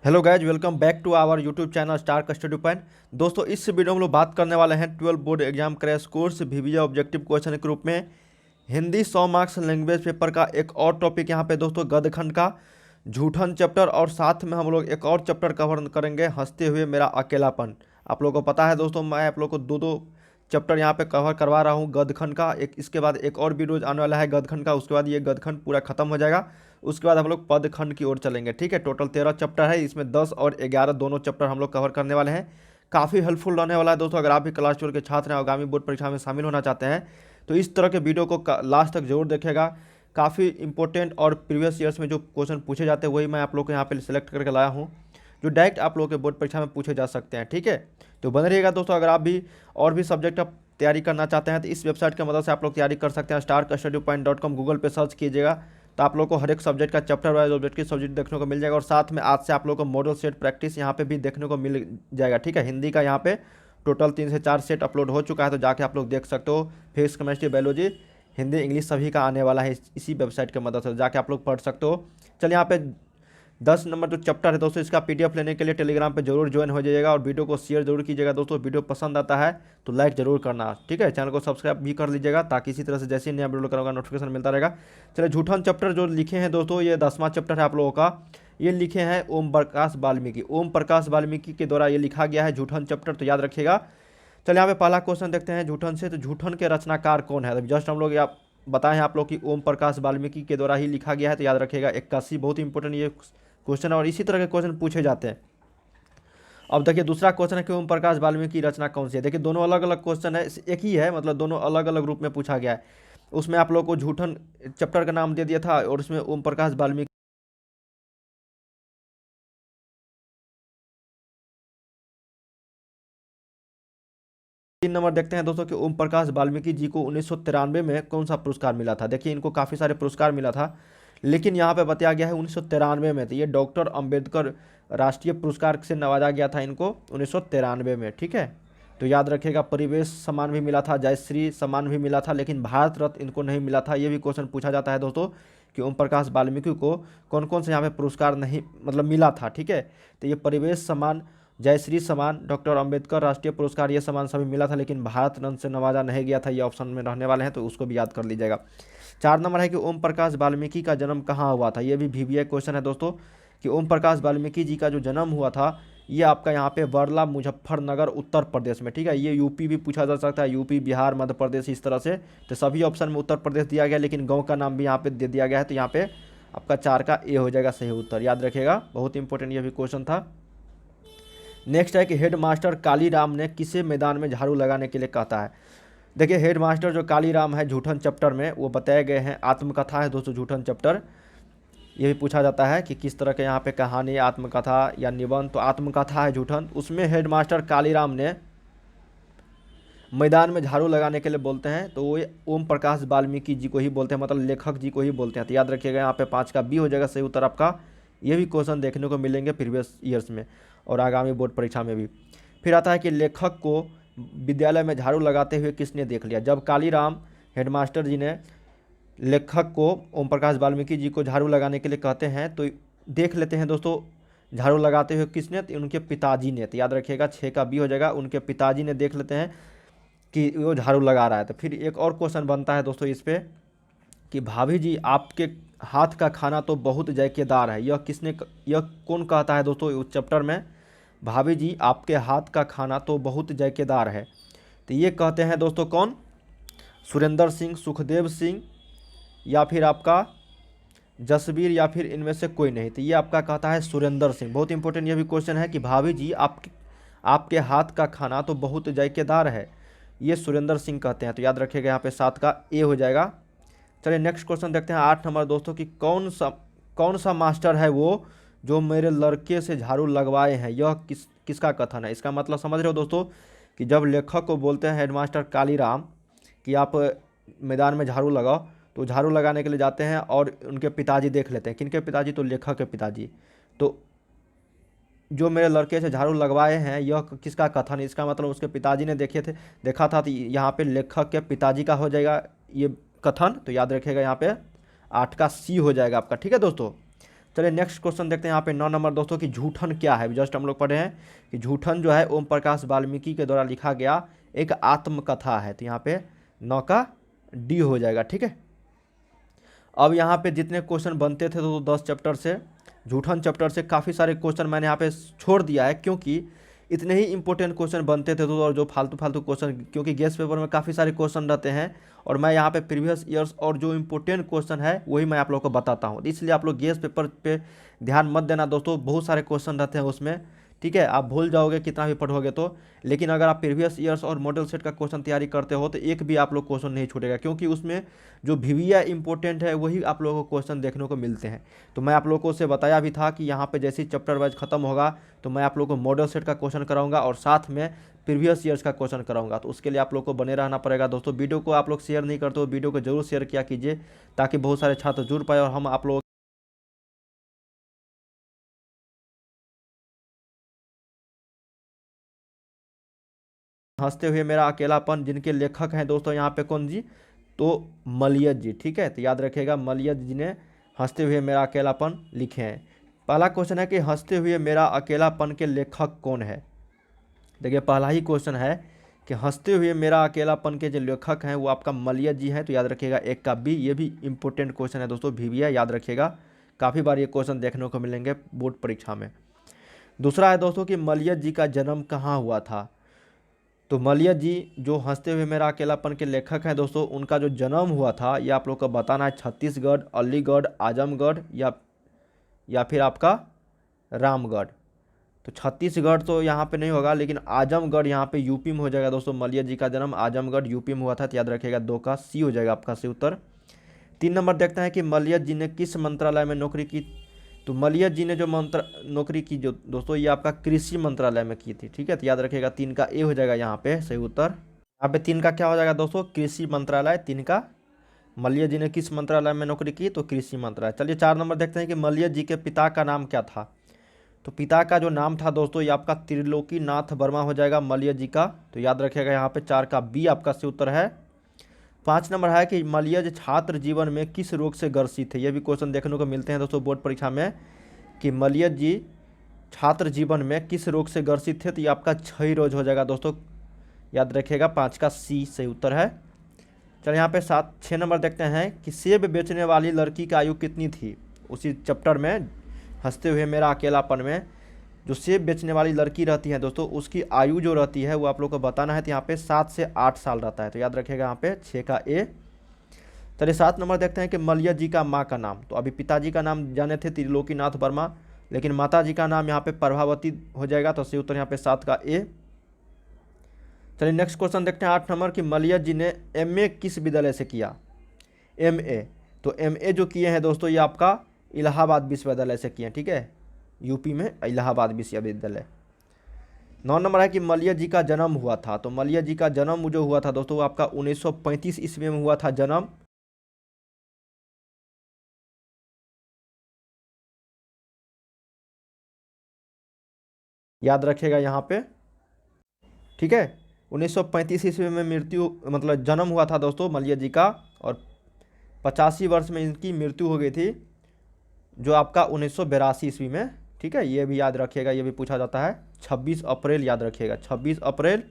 Hello guys, welcome back to our YouTube channel star study point. दोस्तों, इस video में हम लोग बात करने वाले हैं 12 board exam crash course VBA objective question के रूप में हिंदी 100 मार्क्स लैंग्वेज पेपर का एक और टॉपिक यहाँ पे दोस्तों गदखंड का झूठन चैप्टर, और साथ में हम लोग एक और चैप्टर कवर करेंगे हंसते हुए मेरा अकेलापन। आप लोगों को पता है दोस्तों, मैं आप लोग को दो दो चैप्टर यहाँ पे कवर करवा रहा हूँ गदखंड का। एक इसके बाद एक और वीडियो आने वाला है गदखंड का, उसके बाद ये गदखंड पूरा खत्म हो जाएगा। उसके बाद हम लोग पदखंड की ओर चलेंगे। ठीक है, टोटल 13 चैप्टर है, इसमें 10 और 11 दोनों चैप्टर हम लोग कवर करने वाले हैं। काफ़ी हेल्पफुल रहने वाला है दोस्तों। अगर आप भी क्लास 12 के छात्र हैं, आगामी बोर्ड परीक्षा में शामिल होना चाहते हैं, तो इस तरह के वीडियो को लास्ट तक जरूर देखेगा। काफ़ी इंपॉर्टेंट और प्रीवियस ईयर्स में जो क्वेश्चन पूछे जाते हैं वही मैं आप लोग को यहाँ पे सिलेक्ट करके लाया हूँ, जो डायरेक्ट आप लोग के बोर्ड परीक्षा में पूछे जा सकते हैं। ठीक है, तो बने रहिएगा दोस्तों। अगर आप भी और भी सब्जेक्ट आप तैयारी करना चाहते हैं तो इस वेबसाइट की मदद से आप लोग तैयारी कर सकते हैं। starstudypoint.com गूगल पे सर्च कीजिएगा तो आप लोग को हर एक सब्जेक्ट का चैप्टर वाइज ऑब्जेक्टिव सब्जेक्ट देखने को मिल जाएगा, और साथ में आज से आप लोग को मॉडल सेट प्रैक्टिस यहाँ पे भी देखने को मिल जाएगा। ठीक है, हिंदी का यहाँ पे टोटल 3 से 4 सेट अपलोड हो चुका है, तो जाके आप लोग देख सकते हो। Physics, chemistry, biology, Hindi, English सभी का आने वाला है इसी वेबसाइट की मदद से, जाके आप लोग पढ़ सकते हो। चलिए, यहाँ पे 10 नंबर जो चैप्टर है दोस्तों, इसका PDF लेने के लिए टेलीग्राम पे जरूर ज्वाइन हो जाइएगा, और वीडियो को शेयर जरूर कीजिएगा दोस्तों। वीडियो पसंद आता है तो लाइक जरूर करना। ठीक है, चैनल को सब्सक्राइब भी कर लीजिएगा, ताकि इसी तरह से जैसे ही नया वीडियो करूँगा नोटिफिकेशन मिलता रहेगा। चलिए, झूठन चैप्टर जो लिखे हैं दोस्तों, ये 10वां चैप्टर है आप लोगों का। ये लिखे हैं ओम प्रकाश वाल्मीकि। ओम प्रकाश वाल्मीकि के द्वारा ये लिखा गया है झूठन चैप्टर, तो याद रखिएगा। चलिए, यहाँ पे पहला क्वेश्चन देखते हैं झूठन से। तो झूठन के रचनाकार कौन है? तो जस्ट हम लोग बताएं आप लोग कि ओम प्रकाश वाल्मीकि के द्वारा ही लिखा गया है, तो याद रखिएगा 81। बहुत इंपॉर्टेंट ये क्वेश्चन है, और इसी तरह के क्वेश्चन पूछे जाते हैं। अब देखिए, दूसरा क्वेश्चन है कि ओम प्रकाश वाल्मीकि की रचना कौन सी है। देखिए, दोनों अलग अलग क्वेश्चन है, एक ही है, मतलब दोनों अलग अलग रूप में पूछा गया है। उसमें आप लोग को झूठन चैप्टर का नाम दे दिया था, और उसमें ओम प्रकाश वाल्मीकि। 3 नंबर देखते हैं दोस्तों कि ओम प्रकाश वाल्मीकि जी को 1993 में कौन सा पुरस्कार मिला था। देखिए, इनको काफ़ी सारे पुरस्कार मिला था, लेकिन यहाँ पे बताया गया है 1993 में। तो ये डॉक्टर अंबेडकर राष्ट्रीय पुरस्कार से नवाजा गया था इनको 1993 में। ठीक है, तो याद रखिएगा। परिवेश सम्मान भी मिला था, जयश्री सम्मान भी मिला था, लेकिन भारत रत्न इनको नहीं मिला था। ये भी क्वेश्चन पूछा जाता है दोस्तों कि ओम प्रकाश वाल्मीकि को कौन कौन से यहाँ पे पुरस्कार नहीं मतलब मिला था। ठीक है, तो ये परिवेश सम्मान, जयश्री सम्मान, डॉक्टर अंबेडकर राष्ट्रीय पुरस्कार, ये सम्मान सभी मिला था, लेकिन भारत रत्न से नवाजा नहीं गया था। ये ऑप्शन में रहने वाले हैं, तो उसको भी याद कर लीजिएगा। 4 नंबर है कि ओम प्रकाश वाल्मीकि का जन्म कहाँ हुआ था। ये भी VBA क्वेश्चन है दोस्तों कि ओम प्रकाश वाल्मीकि जी का जो जन्म हुआ था, ये आपका यहाँ पे वर्ला, मुजफ्फरनगर, उत्तर प्रदेश में। ठीक है, ये यूपी भी पूछा जा सकता है, यूपी, बिहार, मध्य प्रदेश, इस तरह से। तो सभी ऑप्शन में उत्तर प्रदेश दिया गया, लेकिन गाँव का नाम भी यहाँ पे दे दिया गया है, तो यहाँ पे आपका 4 का A हो जाएगा सही उत्तर। याद रखिएगा, बहुत इंपॉर्टेंट ये भी क्वेश्चन था। नेक्स्ट है कि हेड मास्टर कालीराम ने किसे मैदान में झाड़ू लगाने के लिए कहता है। देखिए, हेड मास्टर जो कालीराम है झूठन चैप्टर में, वो बताए गए हैं। आत्मकथा है दोस्तों झूठन चैप्टर। ये भी पूछा जाता है कि किस तरह के यहाँ पे कहानी, आत्मकथा या निबंध। तो आत्मकथा है झूठन, उसमें हेड मास्टर कालीराम ने मैदान में झाड़ू लगाने के लिए बोलते हैं, तो वो ओम प्रकाश वाल्मीकि जी को ही बोलते हैं, मतलब लेखक जी को ही बोलते हैं। तो याद रखिएगा, यहाँ पे 5 का B हो जाएगा सही उत्तर आपका। ये भी क्वेश्चन देखने को मिलेंगे प्रीवियस ईयर्स में और आगामी बोर्ड परीक्षा में भी। फिर आता है कि लेखक को विद्यालय में झाड़ू लगाते हुए किसने देख लिया। जब कालीराम हेडमास्टर जी ने लेखक को, ओम प्रकाश वाल्मीकि जी को झाड़ू लगाने के लिए कहते हैं, तो देख लेते हैं दोस्तों झाड़ू लगाते हुए किसने, तो उनके पिताजी ने। तो याद रखिएगा 6 का B हो जाएगा, उनके पिताजी ने देख लेते हैं कि वो झाड़ू लगा रहा है। तो फिर एक और क्वेश्चन बनता है दोस्तों इस पे कि भाभी जी आपके हाथ का खाना तो बहुत जायकेदार है। यह कौन कहता है दोस्तों उस चैप्टर में? भाभी जी आपके हाथ का खाना तो बहुत जायकेदार है। तो ये कहते हैं दोस्तों कौन? सुरेंद्र सिंह, सुखदेव सिंह, या फिर आपका जसबीर, या फिर इनमें से कोई नहीं। तो ये आपका कहता है सुरेंद्र सिंह। बहुत इंपॉर्टेंट ये भी क्वेश्चन है कि भाभी जी आपके हाथ का खाना तो बहुत जायकेदार है, ये सुरेंद्र सिंह कहते हैं। तो याद रखिएगा, यहाँ पे 7 का A हो जाएगा। चलिए, नेक्स्ट क्वेश्चन देखते हैं 8 नंबर दोस्तों कि कौन सा मास्टर है वो जो मेरे लड़के से झाड़ू लगवाए हैं। यह किसका कथन है? इसका मतलब समझ रहे हो दोस्तों कि जब लेखक को बोलते हैं हेडमास्टर कालीराम कि आप मैदान में झाड़ू लगाओ, तो झाड़ू लगाने के लिए जाते हैं और उनके पिताजी देख लेते हैं। किनके पिताजी? तो लेखक के पिताजी। तो जो मेरे लड़के से झाड़ू लगवाए हैं, यह किसका कथन है? इसका मतलब उसके पिताजी ने देखा था। तो यहाँ पे लेखक के पिताजी का हो जाएगा ये कथन। तो याद रखिएगा, यहाँ पे 8 का C हो जाएगा आपका। ठीक है दोस्तों, चलिए नेक्स्ट क्वेश्चन देखते हैं यहाँ पे 9 नंबर दोस्तों कि झूठन क्या है। जस्ट हम लोग पढ़े हैं कि झूठन जो है ओम प्रकाश वाल्मीकि के द्वारा लिखा गया एक आत्मकथा है। तो यहाँ पे 9 का डी हो जाएगा, ठीक है। अब यहाँ पे जितने क्वेश्चन बनते थे तो 10 चैप्टर से, झूठन चैप्टर से काफ़ी सारे क्वेश्चन मैंने यहाँ पे छोड़ दिया है, क्योंकि इतने ही इंपॉर्टेंट क्वेश्चन बनते थे तो, और जो फालतू फालतू क्वेश्चन, क्योंकि गेस्ट पेपर में काफ़ी सारे क्वेश्चन रहते हैं और मैं यहाँ पे प्रीवियस ईयर्स और जो इंपॉर्टेंट क्वेश्चन है वही मैं आप लोगों को बताता हूँ। इसलिए आप लोग गेस्ट पेपर पे ध्यान मत देना दोस्तों, बहुत सारे क्वेश्चन रहते हैं उसमें, ठीक है। आप भूल जाओगे कितना भी पढ़ोगे तो, लेकिन अगर आप प्रीवियस ईयर्स और मॉडल सेट का क्वेश्चन तैयारी करते हो तो एक भी आप लोग क्वेश्चन नहीं छूटेगा, क्योंकि उसमें जो VVI इंपॉर्टेंट है वही आप लोगों को क्वेश्चन देखने को मिलते हैं। तो मैं आप लोगों से बताया भी था कि यहाँ पे जैसे ही चैप्टर वाइज खत्म होगा तो मैं आप लोगों को मॉडल सेट का क्वेश्चन कराऊंगा और साथ में प्रीवियस ईयर्स का क्वेश्चन कराऊंगा। तो उसके लिए आप लोग को बने रहना पड़ेगा दोस्तों। वीडियो को आप लोग शेयर नहीं करते हो, वीडियो को जरूर शेयर किया कीजिए ताकि बहुत सारे छात्र जुड़ पाए और हम आप लोग हंसते हुए मेरा अकेलापन, जिनके लेखक हैं दोस्तों यहाँ पे कौन जी, तो मलियत जी, ठीक है। तो याद रखिएगा मलियत जी ने हंसते हुए मेरा अकेलापन लिखे हैं। पहला क्वेश्चन है कि हंसते हुए मेरा अकेलापन के लेखक कौन है। देखिए पहला ही क्वेश्चन है कि हंसते हुए मेरा अकेलापन के जो लेखक हैं वो आपका मलियत जी हैं। तो याद रखिएगा 1 का बी, ये भी इंपॉर्टेंट क्वेश्चन है दोस्तों, VVI याद रखिएगा, काफ़ी बार ये क्वेश्चन देखने को मिलेंगे बोर्ड परीक्षा में। दूसरा है दोस्तों कि मलियत जी का जन्म कहाँ हुआ था। तो मलियत जी जो हंसते हुए मेरा अकेलापन के लेखक हैं दोस्तों, उनका जो जन्म हुआ था ये आप लोग को बताना है छत्तीसगढ़, अलीगढ़, आजमगढ़ या फिर आपका रामगढ़। तो छत्तीसगढ़ तो यहाँ पे नहीं होगा, लेकिन आजमगढ़ यहाँ पे यूपी में हो जाएगा दोस्तों। मलियत जी का जन्म आजमगढ़ यूपी में हुआ था। तो याद रखिएगा 2 का सी हो जाएगा आपका सही उत्तर। 3 नंबर देखते हैं कि मलियत जी ने किस मंत्रालय में नौकरी की। तो मलियत जी ने जो नौकरी की जो दोस्तों ये आपका कृषि मंत्रालय में की थी, ठीक है। तो याद रखिएगा 3 का ए हो जाएगा यहाँ पे सही उत्तर। यहाँ पे 3 का क्या हो जाएगा दोस्तों, कृषि मंत्रालय। 3 का मलियत जी ने किस मंत्रालय में नौकरी की, तो कृषि मंत्रालय। चलिए 4 नंबर देखते हैं कि मलियत जी के पिता का नाम क्या था। तो पिता का जो नाम था दोस्तों ये आपका त्रिलोकीनाथ वर्मा हो जाएगा मलियत जी का। तो याद रखिएगा यहाँ पे 4 का बी आपका सही उत्तर है। 5 नंबर है कि मलियत छात्र जीवन में किस रोग से ग्रसित थे। ये भी क्वेश्चन देखने को मिलते हैं दोस्तों बोर्ड परीक्षा में कि मलियत जी छात्र जीवन में किस रोग से ग्रसित थे। तो ये आपका क्षय रोग हो जाएगा दोस्तों, याद रखिएगा 5 का सी सही उत्तर है। चलिए यहाँ पे 6 नंबर देखते हैं कि सेब बेचने वाली लड़की की आयु कितनी थी। उसी चैप्टर में हंसते हुए मेरा अकेलापन में जो सेब बेचने वाली लड़की रहती है दोस्तों उसकी आयु जो रहती है वो आप लोग को बताना है। तो यहाँ पे 7 से 8 साल रहता है। तो याद रखिएगा यहाँ पे 6 का ए। चलिए 7 नंबर देखते हैं कि मलियत जी का माँ का नाम। तो अभी पिताजी का नाम जाने थे त्रिलोकीनाथ वर्मा, लेकिन माता जी का नाम यहाँ पे प्रभावती हो जाएगा। तो सही उत्तर यहाँ पे 7 का ए। चलिए नेक्स्ट क्वेश्चन देखते हैं 8 नंबर कि मलियत जी ने MA किस विद्यालय से किया। MA तो MA जो किए हैं दोस्तों ये आपका इलाहाबाद विश्वविद्यालय से किए हैं, ठीक है, यूपी में इलाहाबाद विश्वविद्यालय। 9 नंबर है कि मलियत जी का जन्म हुआ था। तो मलियत जी का जन्म जो हुआ था दोस्तों वो आपका 1935 ईस्वी में हुआ था जन्म। याद रखिएगा यहाँ पे, ठीक है। 1935 ईस्वी में मृत्यु मतलब जन्म हुआ था दोस्तों मलियत जी का, और 85 वर्ष में इनकी मृत्यु हो गई थी जो आपका 1982 ईस्वी में, ठीक है। ये भी याद रखिएगा, ये भी पूछा जाता है। 26 अप्रैल याद रखिएगा, 26 अप्रैल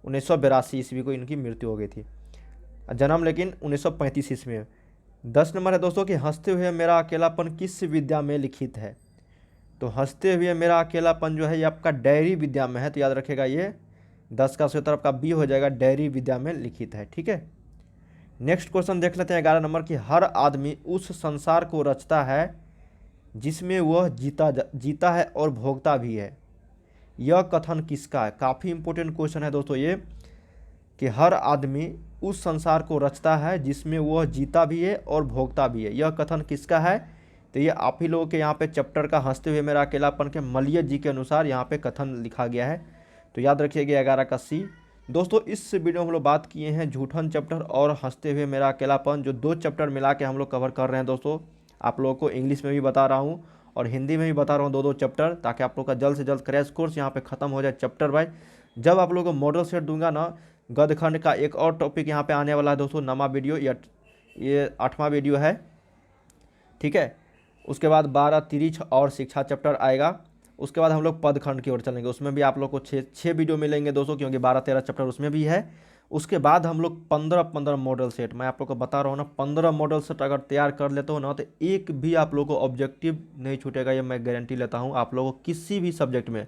1982 ईस्वी को इनकी मृत्यु हो गई थी, जन्म लेकिन 1935 ईस्वी में। 10 नंबर है दोस्तों कि हंसते हुए मेरा अकेलापन किस विद्या में लिखित है। तो हंसते हुए मेरा अकेलापन जो है ये आपका डायरी विद्या में है। तो याद रखिएगा ये 10 का उत्तर आपका बी हो जाएगा, डायरी विद्या में लिखित है, ठीक है। नेक्स्ट क्वेश्चन देख लेते हैं 11 नंबर कि हर आदमी उस संसार को रचता है जिसमें वह जीता है और भोगता भी है। यह कथन किसका है। काफ़ी इंपॉर्टेंट क्वेश्चन है दोस्तों ये कि हर आदमी उस संसार को रचता है जिसमें वह जीता भी है और भोगता भी है। यह कथन किसका है। तो ये आप ही लोगों के यहाँ पे चैप्टर का हंसते हुए मेरा अकेलापन के मलियत जी के अनुसार यहाँ पे कथन लिखा गया है। तो याद रखिएगा 11 का सी। दोस्तों इस वीडियो में हम लोग बात किए हैं झूठन चैप्टर और हंसते हुए मेरा अकेलापन, जो 2 चैप्टर मिला के हम लोग कवर कर रहे हैं दोस्तों। आप लोगों को इंग्लिश में भी बता रहा हूँ और हिंदी में भी बता रहा हूँ 2-2 चैप्टर, ताकि आप लोग का जल्द से जल्द क्रैश कोर्स यहाँ पे ख़त्म हो जाए चैप्टर वाइज। जब आप लोगों को मॉडल सेट दूंगा ना, गदखंड का एक और टॉपिक यहाँ पे आने वाला है दोस्तों, नवा वीडियो, या ये 8वां वीडियो है, ठीक है। उसके बाद 12 तिरिछ और शिक्षा चैप्टर आएगा। उसके बाद हम लोग पदखंड की ओर चलेंगे, उसमें भी आप लोग को छः वीडियो मिलेंगे दोस्तों, क्योंकि 12-13 चैप्टर उसमें भी है। उसके बाद हम लोग 15-15 मॉडल सेट, मैं आप लोग को बता रहा हूँ ना, 15 मॉडल सेट अगर तैयार कर लेते हो ना तो एक भी आप लोग को ऑब्जेक्टिव नहीं छूटेगा, ये मैं गारंटी लेता हूँ। आप लोगों को किसी भी सब्जेक्ट में,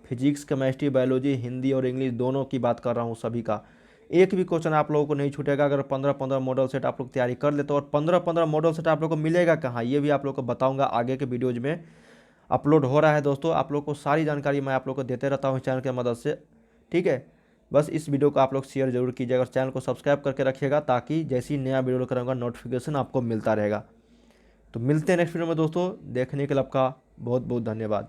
फिजिक्स, केमिस्ट्री, बायोलॉजी, हिंदी और इंग्लिश दोनों की बात कर रहा हूँ, सभी का एक भी क्वेश्चन आप लोगों को नहीं छूटेगा अगर 15-15 मॉडल सेट आप लोग तैयारी कर लेते हो। और 15-15 मॉडल सेट आप लोग को मिलेगा कहाँ, ये भी आप लोग को बताऊंगा आगे के वीडियोज में। अपलोड हो रहा है दोस्तों, आप लोग को सारी जानकारी मैं आप लोग को देते रहता हूँ चैनल की मदद से, ठीक है। बस इस वीडियो को आप लोग शेयर जरूर कीजिएगा और चैनल को सब्सक्राइब करके रखिएगा, ताकि जैसी नया वीडियो करूँगा नोटिफिकेशन आपको मिलता रहेगा। तो मिलते हैं नेक्स्ट वीडियो में दोस्तों, देखने के लिए आपका बहुत बहुत धन्यवाद।